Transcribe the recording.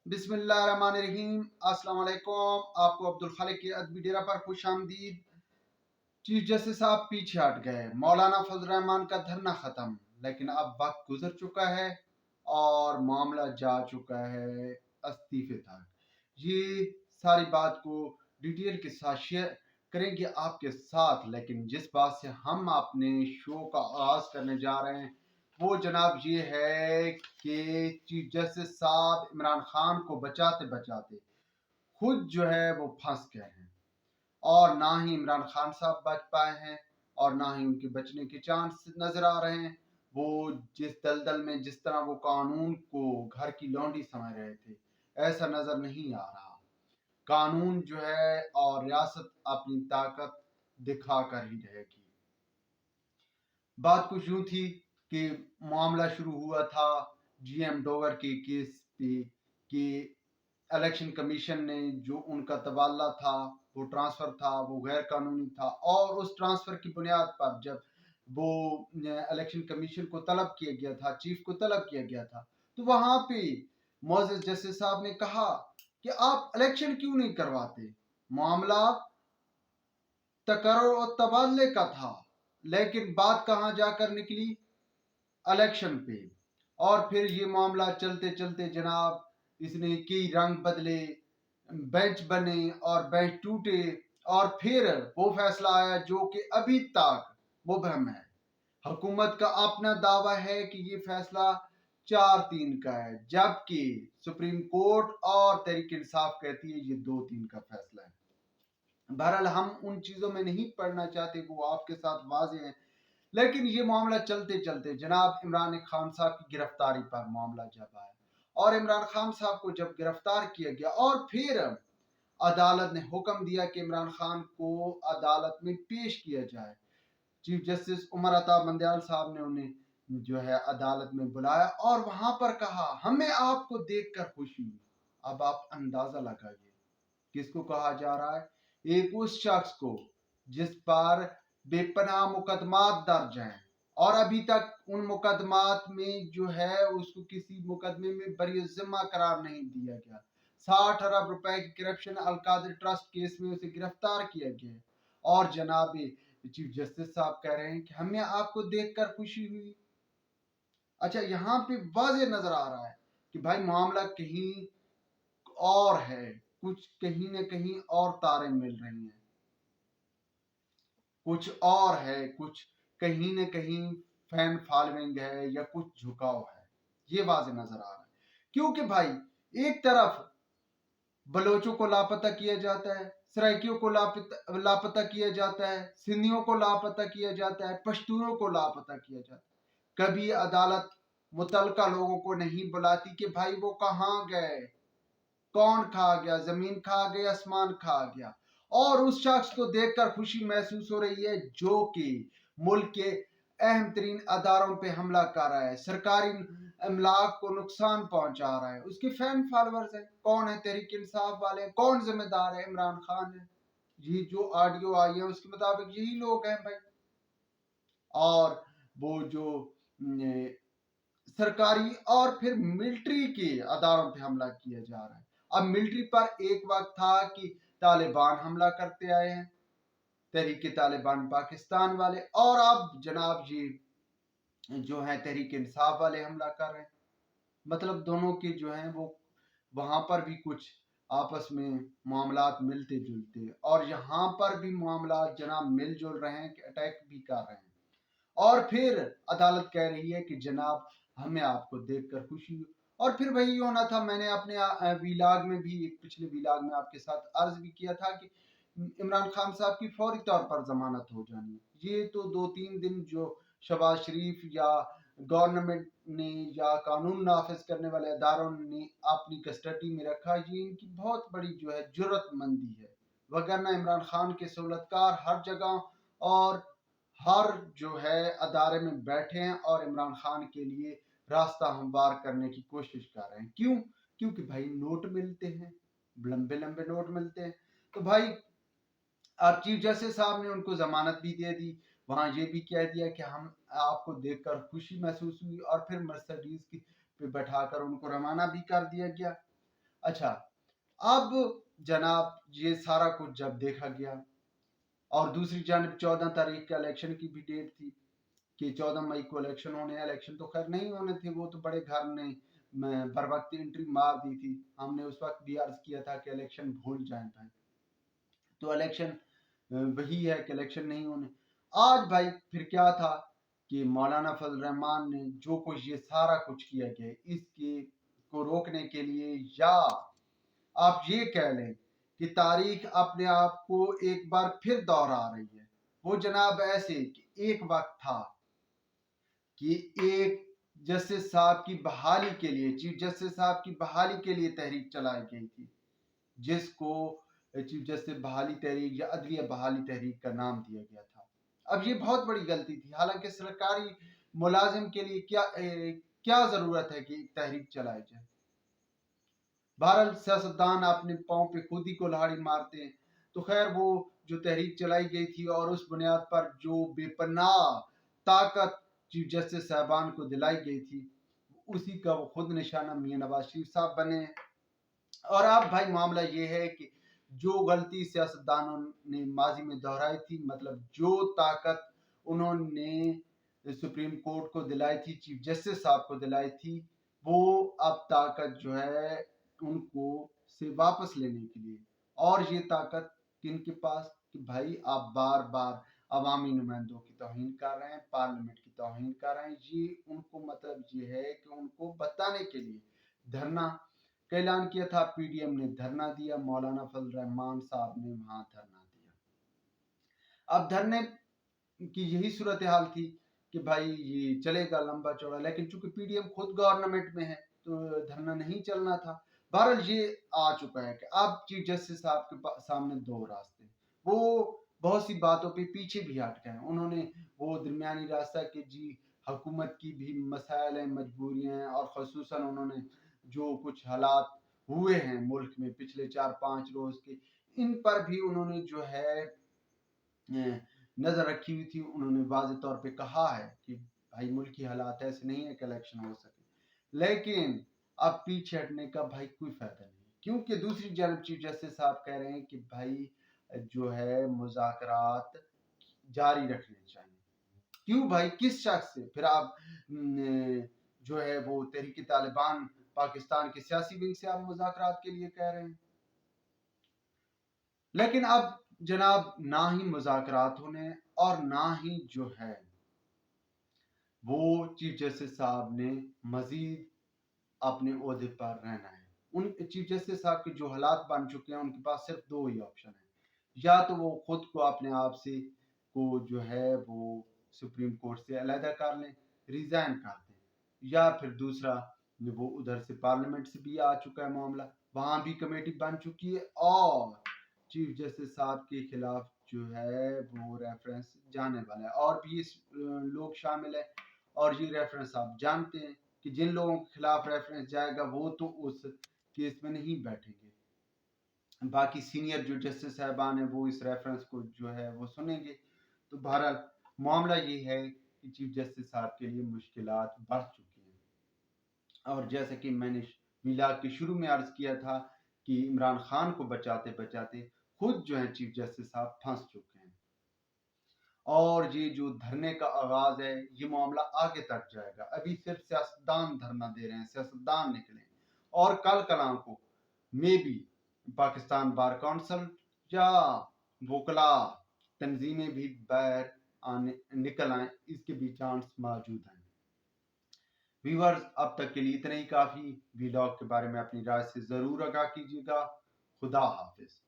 बिस्मिल्लाहिर्रहमानिर्रहीम। अस्सलाम वालेकुम। आपको अब्दुल खालिक के अदबी डेरा पर खुश आमदीद। चीफ जस्टिस साहब पीछे हट गए, मौलाना फजल रहमान का धरना खत्म, लेकिन अब वक्त गुजर चुका है और मामला जा चुका है इस्तीफे तक। ये सारी बात को डिटेल के साथ शेयर करेंगे आपके साथ, लेकिन जिस बात से हम अपने शो का आगाज करने जा रहे हैं वो जनाब ये है कि चीफ जस्टिस साहब इमरान खान को बचाते बचाते खुद जो है वो फंस गए हैं, और ना ही इमरान खान साहब बच पाए हैं और ना ही उनके बचने के चांस नजर आ रहे हैं। वो जिस दलदल में जिस तरह वो कानून को घर की लौंडी समझ रहे थे, ऐसा नजर नहीं आ रहा। कानून जो है और रियासत अपनी ताकत दिखा कर ही रहेगी। बात कुछ यूं थी कि मामला शुरू हुआ था जीएम डोगर के केस पे कि इलेक्शन कमीशन ने जो उनका तबादला था, वो ट्रांसफर था, वो गैर कानूनी था, और उस ट्रांसफर की बुनियाद पर जब वो इलेक्शन कमीशन को तलब किया गया था, चीफ को तलब किया गया था, तो वहां पे मोअज़्ज़ज़ जस्टिस साहब ने कहा कि आप इलेक्शन क्यों नहीं करवाते, मामला तकर्रुर और तबादले का था। लेकिन बात कहाँ जाकर निकली, इलेक्शन पे। और फिर ये मामला चलते चलते जनाब इसने कई रंग बदले, बेंच बने और बेंच टूटे, और फिर वो फैसला आया जो कि अभी तक मुबहम है। हुकूमत का अपना दावा है कि ये फैसला 4-3 का है, जबकि सुप्रीम कोर्ट और तहरीक इंसाफ कहती है ये 2-3 का फैसला है। बहरहाल हम उन चीजों में नहीं पढ़ना चाहते, वो आपके साथ वाज़ेह है। लेकिन ये मामला चलते चलते जनाब इमरान खान साहब की गिरफ्तारी पर मामला जब आया, और इमरान खान साहब को जब गिरफ्तार किया गया और फिर अदालत ने हुक्म दिया कि इमरान खान को अदालत में पेश किया जाए, चीफ जस्टिस उमर अता बंदयाल साहब ने उन्हें जो है अदालत में बुलाया और वहां पर कहा हमें आपको देखकर खुशी हुई। अब आप अंदाजा लगाइए किसको कहा जा रहा है, एक उस शख्स को जिस पर बेपनाह मुकदमात दर्ज हैं और अभी तक उन मुकदमात में जो है उसको किसी मुकदमे में बरी जिम्मा करार नहीं दिया गया। 60 अरब रुपए की करप्शन अलकादिर ट्रस्ट केस में उसे गिरफ्तार किया गया, और जनाब चीफ जस्टिस साहब कह रहे हैं कि हमें आपको देखकर खुशी हुई। अच्छा, यहाँ पे वाज़ेह नजर आ रहा है कि भाई मामला कहीं और है, कुछ कहीं न कहीं और तारे मिल रही हैं, कुछ और है, कुछ कहीं न कहीं फैन फॉलोइंग है या कुछ झुकाव है, ये वाज़ेह नजर आ रहा है। क्योंकि भाई एक तरफ बलोचों को लापता किया जाता है, सराइकियों को लापता किया जाता है, सिंधियों को लापता किया जाता है, पश्तूनों को लापता किया जाता है। कभी अदालत मुतलका लोगों को नहीं बुलाती कि भाई वो कहाँ गए, कौन खा गया, जमीन खा गई, आसमान खा गया। और उस शख्स को देखकर खुशी महसूस हो रही है जो कि मुल्क के अहम तरीन अदारों पे हमला कर रहा है, सरकारी अमलाक को नुकसान पहुंचा रहा है, उसके फैन फॉलोअर्स हैं। कौन है, तहरीक इंसाफ वाले। कौन जिम्मेदार है, इमरान खान है। ये जो ऑडियो आई है उसके मुताबिक यही लोग हैं भाई। और वो जो सरकारी और फिर मिलिट्री के अदारों पे हमला किया जा रहा है। अब मिलिट्री पर एक वक्त था कि तालिबान हमला करते आए हैं, तहरीक तालिबान पाकिस्तान वाले, और अब जनाब जी जो है तहरीक इंसाफ वाले हमला कर रहे हैं। मतलब दोनों के जो हैं वो वहां पर भी कुछ आपस में मामलात मिलते जुलते, और यहाँ पर भी मामला जनाब मिलजुल रहे हैं कि अटैक भी कर रहे हैं। और फिर अदालत कह रही है कि जनाब हमें आपको देखकर खुशी हुई। और फिर वही होना था, मैंने अपने वीलाग में भी, एक पिछले वीलाग में आपके साथ अर्ज भी किया था कि इमरान खान साहब की फौरी तौर पर जमानत हो जानी है। ये तो 2-3 दिन जो शहबाज शरीफ या गवर्नमेंट ने या कानून नाफिज करने वाले अदारों ने अपनी कस्टडी में रखा, ये इनकी बहुत बड़ी जो है जुर्रतमंदी है। वगरना इमरान खान के सहूलतकार हर जगह और हर जो है अदारे में बैठे हैं और इमरान खान के लिए रास्ता हमवार करने की कोशिश कर रहे हैं। क्यों? क्योंकि भाई नोट मिलते हैं, लंबे लंबे नोट मिलते हैं। तो भाई अब चीफ जस्टिस साहब ने उनको जमानत भी दे दी, वहां ये भी कह दिया कि हम आपको देखकर खुशी महसूस हुई, और फिर मर्सिडीज की पे बैठाकर उनको रवाना भी कर दिया गया। اچھا، اب جناب یہ سارا کچھ جب دیکھا گیا اور دوسری جانب 14 تاریخ کے الیکشن کی بھی ڈیٹ تھی کہ 14 مئی کو الیکشن ہونے ہیں. الیکشن تو خیر نہیں ہونے تھے، وہ تو بڑے گھر نے بر وقت انٹری مار دی تھی. ہم نے اس وقت بھی عرض کیا تھا کہ الیکشن بھول جائیں بھائی، تو الیکشن وہی ہے کہ الیکشن نہیں ہونے. آج بھائی پھر کیا تھا کہ مولانا فضل الرحمان نے جو کچھ یہ سارا کچھ کیا گیا اس کے کو روکنے کے لیے، یا آپ یہ کہہ لیں کہ تاریخ اپنے آپ کو ایک بار پھر دہرا رہی ہے. وہ جناب ایسے کہ ایک وقت تھا کہ ایک جسٹس صاحب کی بحالی کے لیے، چیف جسٹس صاحب کی بحالی کے لیے تحریک چلائی گئی تھی، جس کو چیف جسٹس بحالی تحریک یا عدلیہ بحالی تحریک کا نام دیا گیا تھا. اب یہ بہت بڑی غلطی تھی، حالانکہ سرکاری ملازم کے لیے کیا ضرورت ہے کہ ایک تحریک چلائی جائے. بہرحال سیاستدان اپنے پاؤں پہ خود ہی کو لہاڑی مارتے ہیں. تو خیر وہ جو تحریک چلائی گئی تھی اور اس بنیاد پر جو بے پناہ طاقت چیف جسٹس صاحبان کو دلائی گئی تھی، اسی کا وہ خود نشانہ میاں نواز شریف صاحب بنے ہیں. اور اب بھائی معاملہ یہ ہے کہ جو غلطی سیاستدانوں نے ماضی میں دہرائی تھی، مطلب جو طاقت انہوں نے سپریم کورٹ کو دلائی تھی، چیف جسٹس صاحب کو دلائی تھی، وہ اب طاقت جو ہے ان کو سے واپس لینے کے لیے. اور یہ طاقت کن کے پاس کہ بھائی آپ بار بار عوامی نمائندوں کی توہین کر رہے ہیں، پارلیمنٹ کی توہین کر رہے ہیں. یہ ان کو مطلب یہ ہے کہ ان کو بتانے کے لیے دھرنا کا اعلان کیا تھا. پی ڈی ایم نے دھرنا دیا، مولانا فضل الرحمان صاحب نے وہاں دھرنا دیا. اب دھرنے کی یہی صورتحال تھی کہ بھائی یہ چلے گا لمبا چوڑا، لیکن چونکہ پی ڈی ایم خود گورنمنٹ میں ہے تو دھرنا نہیں چلنا تھا. بہرحال یہ آ چکا ہے کہ اب چیف جسٹس صاحب کے سامنے دو راستے. وہ بہت سی باتوں پہ پیچھے بھی ہٹ گئے ہیں. انہوں نے وہ درمیانی راستہ کہ جی حکومت کی بھی مسائل ہیں، مجبوریاں ہیں، اور خصوصاً انہوں نے جو کچھ حالات ہوئے ہیں ملک میں پچھلے 4-5 روز کے، ان پر بھی انہوں نے جو ہے نظر رکھی ہوئی تھی. انہوں نے واضح طور پہ کہا ہے کہ بھائی ملکی حالات ایسے نہیں ہے کہ الیکشن ہو سکے، لیکن اب پیچھے ہٹنے کا بھائی کوئی فائدہ نہیں، کیونکہ دوسری جانب چیف جسٹس صاحب کہہ رہے ہیں کہ بھائی جو ہے مذاکرات جاری رکھنے چاہیے. کیوں بھائی؟ کس شخص سے؟ پھر آپ جو ہے وہ تحریک طالبان پاکستان کے سیاسی ونگ سے آپ مذاکرات کے لیے کہہ رہے ہیں. لیکن اب جناب نہ ہی مذاکرات ہونے اور نہ ہی جو ہے وہ چیف جسٹس صاحب نے مزید اپنے عہدے پر رہنا ہے. ان چیف جسٹس صاحب کے جو حالات بن چکے ہیں، ان کے پاس صرف دو ہی آپشن ہیں. یا تو وہ خود کو اپنے آپ سے کو جو ہے وہ سپریم کورٹ سے علیحدہ کر لیں، ریزائن کر دیں، یا پھر دوسرا وہ ادھر سے پارلیمنٹ سے بھی آ چکا ہے معاملہ، وہاں بھی کمیٹی بن چکی ہے اور چیف جسٹس صاحب کے خلاف جو ہے وہ ریفرنس جانے والا ہے. اور بھی لوگ شامل ہیں، اور یہ ریفرنس آپ جانتے ہیں کہ جن لوگوں کے خلاف ریفرنس جائے گا وہ تو اس کیس میں نہیں بیٹھیں گے. باقی سینئر جو جسٹس صاحبان ہیں وہ اس ریفرنس کو جو ہے وہ سنیں گے. تو بہرحال معاملہ یہ ہے کہ چیف جسٹس صاحب کے لیے مشکلات بڑھ چکی ہیں. اور جیسے کہ میں نے میلاد کے شروع میں عرض کیا تھا کہ عمران خان کو بچاتے بچاتے خود جو ہے چیف جسٹس صاحب پھنس چکے ہیں. اور یہ جو دھرنے کا آغاز ہے یہ معاملہ آگے تک جائے گا. ابھی صرف سیاستدان دھرنا دے رہے ہیں، سیاستدان نکلیں، اور کل کلام کو میں بھی پاکستان بار کونسل یا وکلا تنظیمیں بھی باہر نکل آئیں، اس کے بھی چانس موجود ہیں. ویورز اب تک کے لیے اتنا ہی کافی. ویلاگ کے بارے میں اپنی رائے سے ضرور آگاہ کیجیے گا. خدا حافظ.